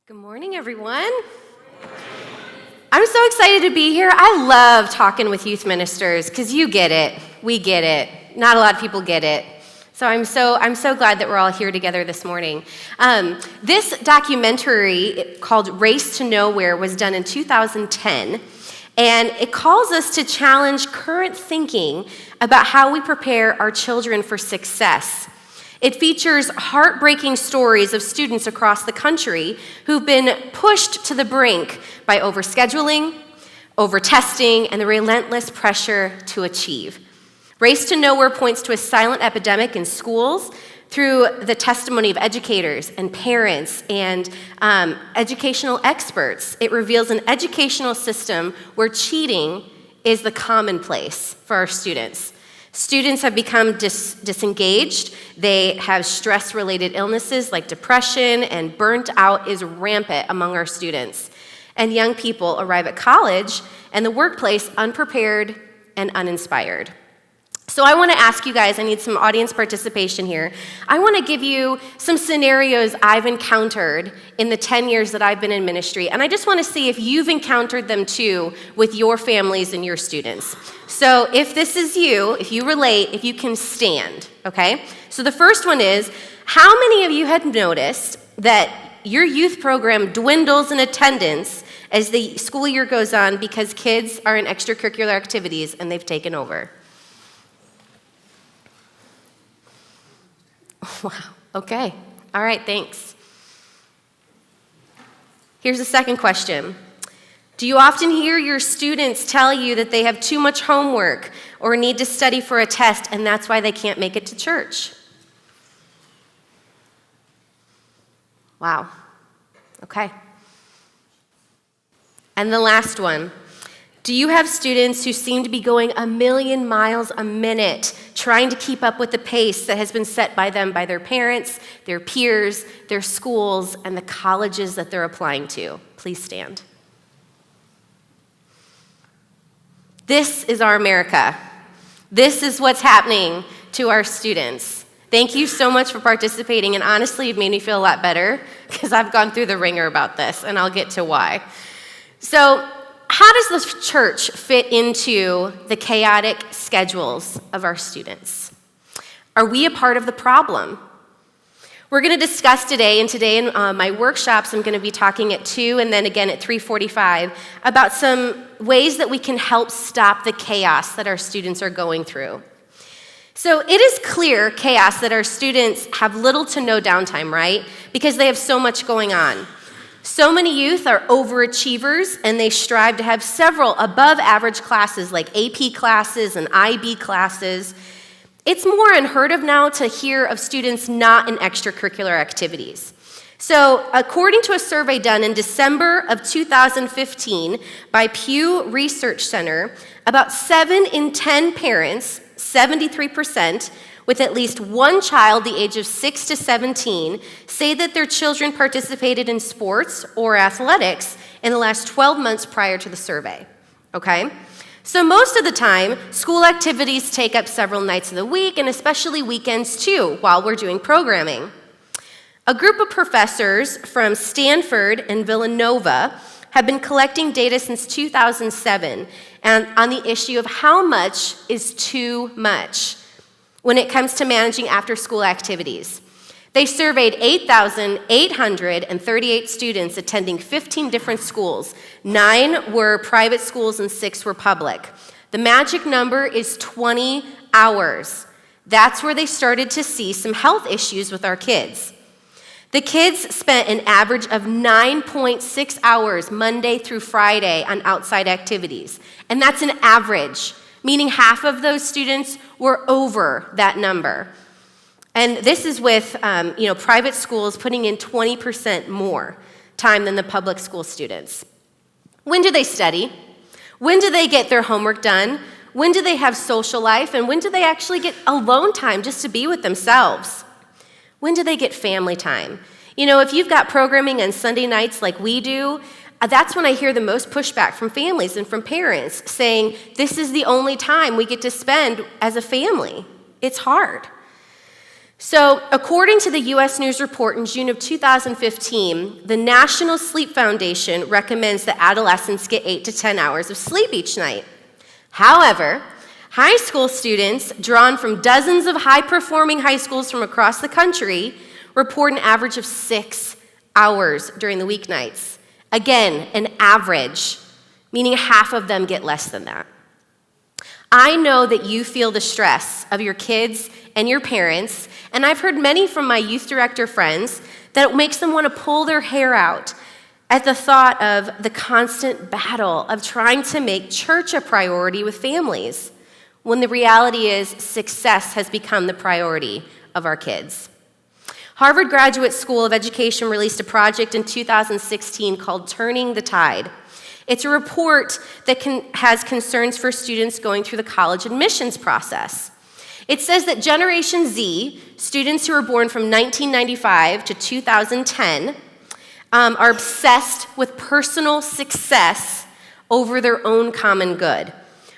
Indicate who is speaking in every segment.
Speaker 1: Good morning, everyone. I'm so excited to be here. I love talking with youth ministers because you get it. We get it. Not a lot of people get it. So I'm so glad that we're all here together this morning. This documentary called Race to Nowhere was done in 2010, and it calls us to challenge current thinking about how we prepare our children for success. It features heartbreaking stories of students across the country who've been pushed to the brink by overscheduling, over-testing, and the relentless pressure to achieve. Race to Nowhere points to a silent epidemic in schools through the testimony of educators and parents and educational experts. It reveals an educational system where cheating is the commonplace for our students. Students have become disengaged. They have stress-related illnesses like depression, and burnt out is rampant among our students. And young people arrive at college and the workplace unprepared and uninspired. So I want to ask you guys, I need some audience participation here. I want to give you some scenarios I've encountered in the 10 years that I've been in ministry, and I just want to see if you've encountered them too with your families and your students. So if this is you, if you relate, if you can stand, okay? So the first one is, how many of you had noticed that your youth program dwindles in attendance as the school year goes on because kids are in extracurricular activities and they've taken over? Wow, okay. All right, thanks. Here's the second question. Do you often hear your students tell you that they have too much homework or need to study for a test and that's why they can't make it to church? Wow, okay. And the last one. Do you have students who seem to be going 1,000,000 miles a minute trying to keep up with the pace that has been set by them by their parents, their peers, their schools, and the colleges that they're applying to? Please stand. This is our America. This is what's happening to our students. Thank you so much for participating, and honestly, you've made me feel a lot better because I've gone through the ringer about this, and I'll get to why. So, how does the church fit into the chaotic schedules of our students? Are we a part of the problem? We're going to discuss today, and today in my workshops, I'm going to be talking at 2 and then again at 3:45 about some ways that we can help stop the chaos that our students are going through. So it is clear chaos that our students have little to no downtime, right? Because they have so much going on. So many youth are overachievers, and they strive to have several above-average classes like AP classes and IB classes. It's more unheard of now to hear of students not in extracurricular activities. So according to a survey done in December of 2015 by Pew Research Center, about 7 in 10 parents, 73%, with at least one child the age of 6 to 17, say that their children participated in sports or athletics in the last 12 months prior to the survey, okay? So most of the time, school activities take up several nights of the week, and especially weekends too, while we're doing programming. A group of professors from Stanford and Villanova have been collecting data since 2007 and on the issue of how much is too much when it comes to managing after-school activities. They surveyed 8,838 students attending 15 different schools. 9 were private schools and 6 were public. The magic number is 20 hours. That's where they started to see some health issues with our kids. The kids spent an average of 9.6 hours Monday through Friday on outside activities. And that's an average, meaning half of those students were over that number. And this is with private schools putting in 20% more time than the public school students. When do they study? When do they get their homework done? When do they have social life? And when do they actually get alone time just to be with themselves? When do they get family time? You know, if you've got programming on Sunday nights like we do, that's when I hear the most pushback from families and from parents saying, this is the only time we get to spend as a family. It's hard. So, according to the U.S. News Report in June of 2015, the National Sleep Foundation recommends that adolescents get 8 to 10 hours of sleep each night. However, high school students drawn from dozens of high-performing high schools from across the country report an average of 6 hours during the weeknights. Again, an average, meaning half of them get less than that. I know that you feel the stress of your kids and your parents, and I've heard many from my youth director friends that it makes them want to pull their hair out at the thought of the constant battle of trying to make church a priority with families, when the reality is success has become the priority of our kids. Harvard Graduate School of Education released a project in 2016 called Turning the Tide. It's a report that has concerns for students going through the college admissions process. It says that Generation Z, students who were born from 1995 to 2010, are obsessed with personal success over their own common good,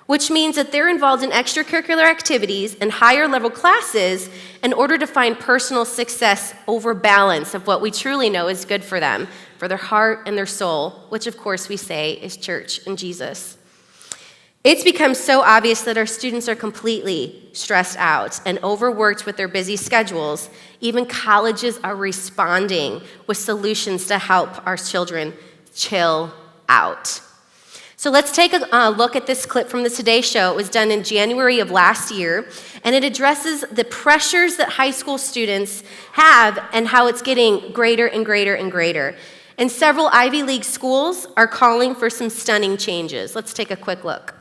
Speaker 1: which means that they're involved in extracurricular activities and higher level classes in order to find personal success over balance of what we truly know is good for them, for their heart and their soul, which of course we say is church and Jesus. It's become so obvious that our students are completely stressed out and overworked with their busy schedules. Even colleges are responding with solutions to help our children chill out. So let's take a look at this clip from the Today Show. It was done in January of last year, and it addresses the pressures that high school students have and how it's getting greater and greater and greater. And several Ivy League schools are calling for some stunning changes. Let's take a quick look.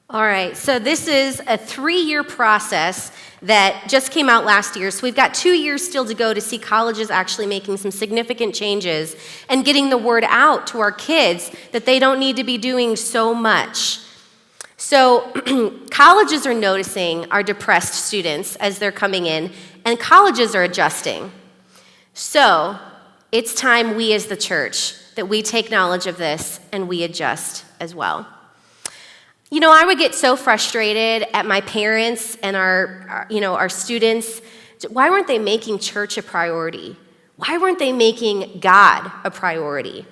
Speaker 1: All right, so this is a 3-year process that just came out last year. So we've got 2 years still to go to see colleges actually making some significant changes and getting the word out to our kids that they don't need to be doing so much. So colleges are noticing our depressed students as they're coming in, and colleges are adjusting. So it's time we as the church that we take knowledge of this and we adjust as well. You know, I would get so frustrated at my parents and our students. Why weren't they making church a priority? Why weren't they making God a priority?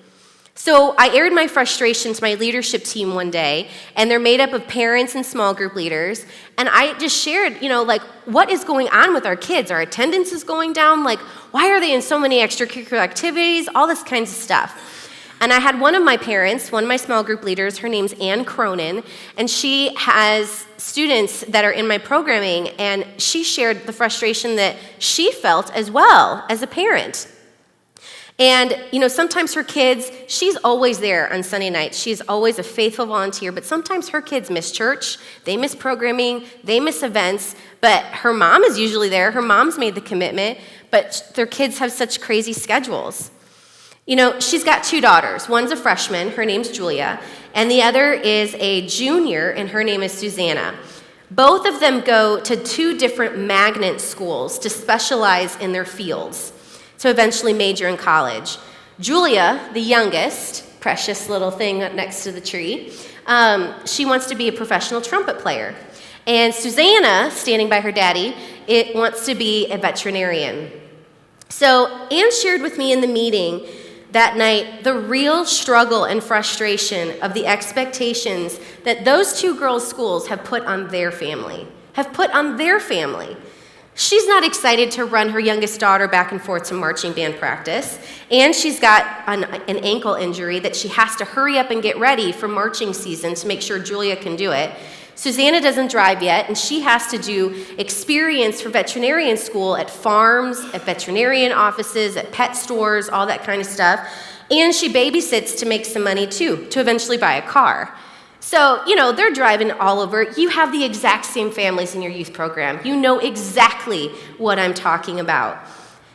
Speaker 1: So I aired my frustration to my leadership team one day, and they're made up of parents and small group leaders, and I just shared, what is going on with our kids? Our attendance is going down. Why are they in so many extracurricular activities? All this kinds of stuff. And I had one of my parents, one of my small group leaders, her name's Ann Cronin, and she has students that are in my programming, and she shared the frustration that she felt as well as a parent. And, sometimes her kids, she's always there on Sunday nights. She's always a faithful volunteer, but sometimes her kids miss church, they miss programming, they miss events, but her mom is usually there. Her mom's made the commitment, but their kids have such crazy schedules. She's got 2 daughters. One's a freshman, her name's Julia, and the other is a junior, and her name is Susanna. Both of them go to 2 different magnet schools to specialize in their fields, to eventually major in college. Julia, the youngest, precious little thing next to the tree, she wants to be a professional trumpet player. And Susanna, standing by her daddy, wants to be a veterinarian. So Ann shared with me in the meeting that night the real struggle and frustration of the expectations that those 2 girls' schools have put on their family. She's not excited to run her youngest daughter back and forth to marching band practice, and she's got an ankle injury that she has to hurry up and get ready for marching season to make sure Julia can do it. Susanna doesn't drive yet, and she has to do experience for veterinarian school at farms, at veterinarian offices, at pet stores, all that kind of stuff. And she babysits to make some money too, to eventually buy a car. So, they're driving all over. You have the exact same families in your youth program. You know exactly what I'm talking about.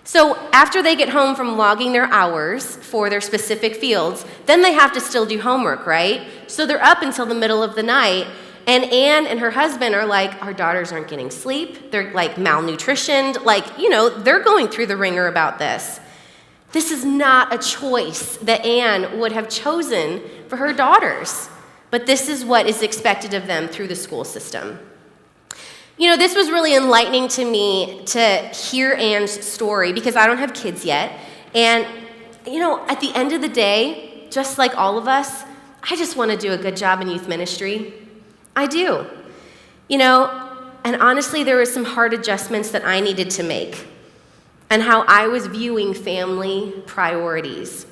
Speaker 1: So after they get home from logging their hours for their specific fields, then they have to still do homework, right? So they're up until the middle of the night. And Ann and her husband are like, our daughters aren't getting sleep. They're malnutritioned. They're going through the ringer about this. This is not a choice that Ann would have chosen for her daughters. But this is what is expected of them through the school system. You know, this was really enlightening to me to hear Anne's story because I don't have kids yet. And, you know, at the end of the day, just like all of us, I just want to do a good job in youth ministry. I do. You know, and honestly, there were some hard adjustments that I needed to make and how I was viewing family priorities.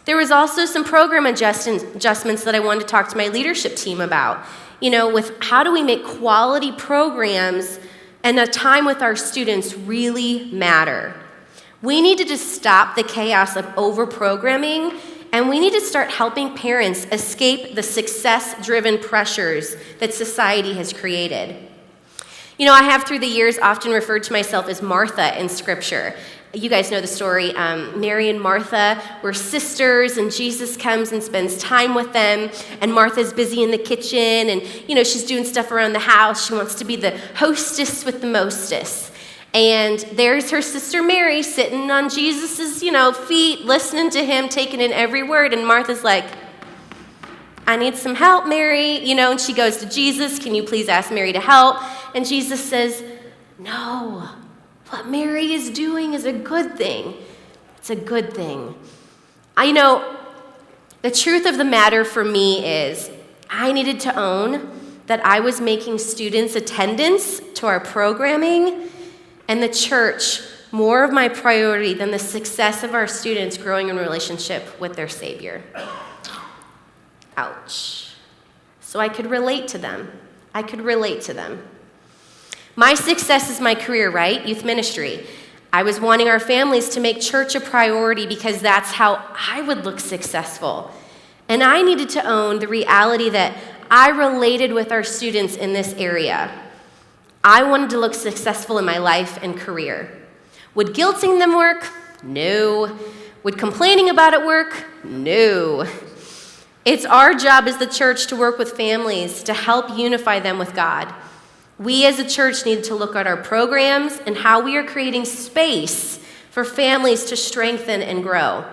Speaker 1: There was also some program adjustments that I wanted to talk to my leadership team about. You know, with how do we make quality programs and a time with our students really matter? We needed to stop the chaos of over-programming, and we need to start helping parents escape the success-driven pressures that society has created. You know, I have through the years often referred to myself as Martha in Scripture. You guys know the story. Mary and Martha were sisters, and Jesus comes and spends time with them, and Martha's busy in the kitchen, and, you know, she's doing stuff around the house. She wants to be the hostess with the mostest. And there's her sister Mary sitting on Jesus' feet, listening to him, taking in every word, and Martha's like, I need some help, Mary, and she goes to Jesus, can you please ask Mary to help? And Jesus says, no. What Mary is doing is a good thing. It's a good thing. The truth of the matter for me is I needed to own that I was making students' attendance to our programming and the church more of my priority than the success of our students growing in relationship with their Savior. Ouch. So I could relate to them. My success is my career, right? Youth ministry. I was wanting our families to make church a priority because that's how I would look successful. And I needed to own the reality that I related with our students in this area. I wanted to look successful in my life and career. Would guilting them work? No. Would complaining about it work? No. It's our job as the church to work with families to help unify them with God. We as a church need to look at our programs and how we are creating space for families to strengthen and grow.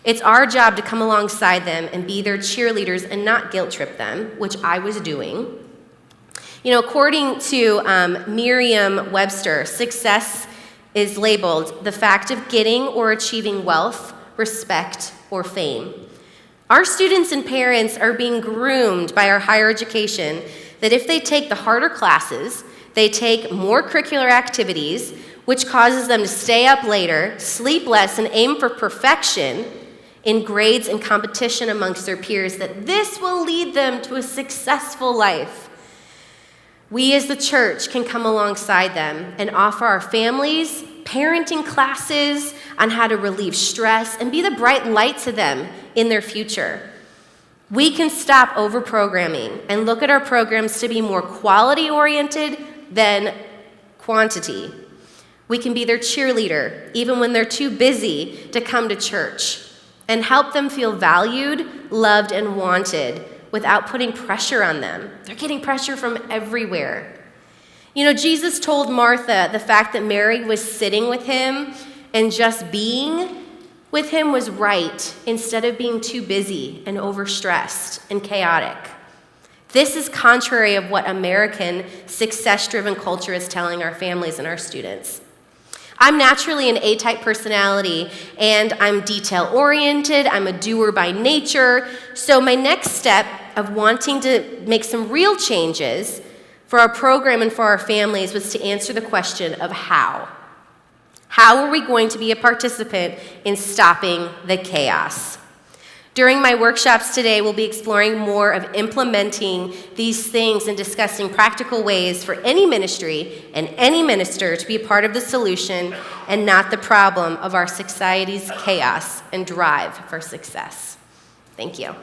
Speaker 1: It's our job to come alongside them and be their cheerleaders and not guilt trip them, which I was doing. According to Merriam-Webster, success is labeled the fact of getting or achieving wealth, respect, or fame. Our students and parents are being groomed by our higher education that if they take the harder classes, they take more curricular activities, which causes them to stay up later, sleep less, and aim for perfection in grades and competition amongst their peers, that this will lead them to a successful life. We as the church can come alongside them and offer our families parenting classes on how to relieve stress and be the bright light to them in their future. We can stop over-programming and look at our programs to be more quality-oriented than quantity. We can be their cheerleader, even when they're too busy to come to church, and help them feel valued, loved, and wanted without putting pressure on them. They're getting pressure from everywhere. Jesus told Martha the fact that Mary was sitting with him and just being with him was right, instead of being too busy and overstressed and chaotic. This is contrary of what American success-driven culture is telling our families and our students. I'm naturally an A-type personality, and I'm detail-oriented. I'm a doer by nature. So my next step of wanting to make some real changes for our program and for our families was to answer the question of how. How are we going to be a participant in stopping the chaos? During my workshops today, we'll be exploring more of implementing these things and discussing practical ways for any ministry and any minister to be a part of the solution and not the problem of our society's chaos and drive for success. Thank you.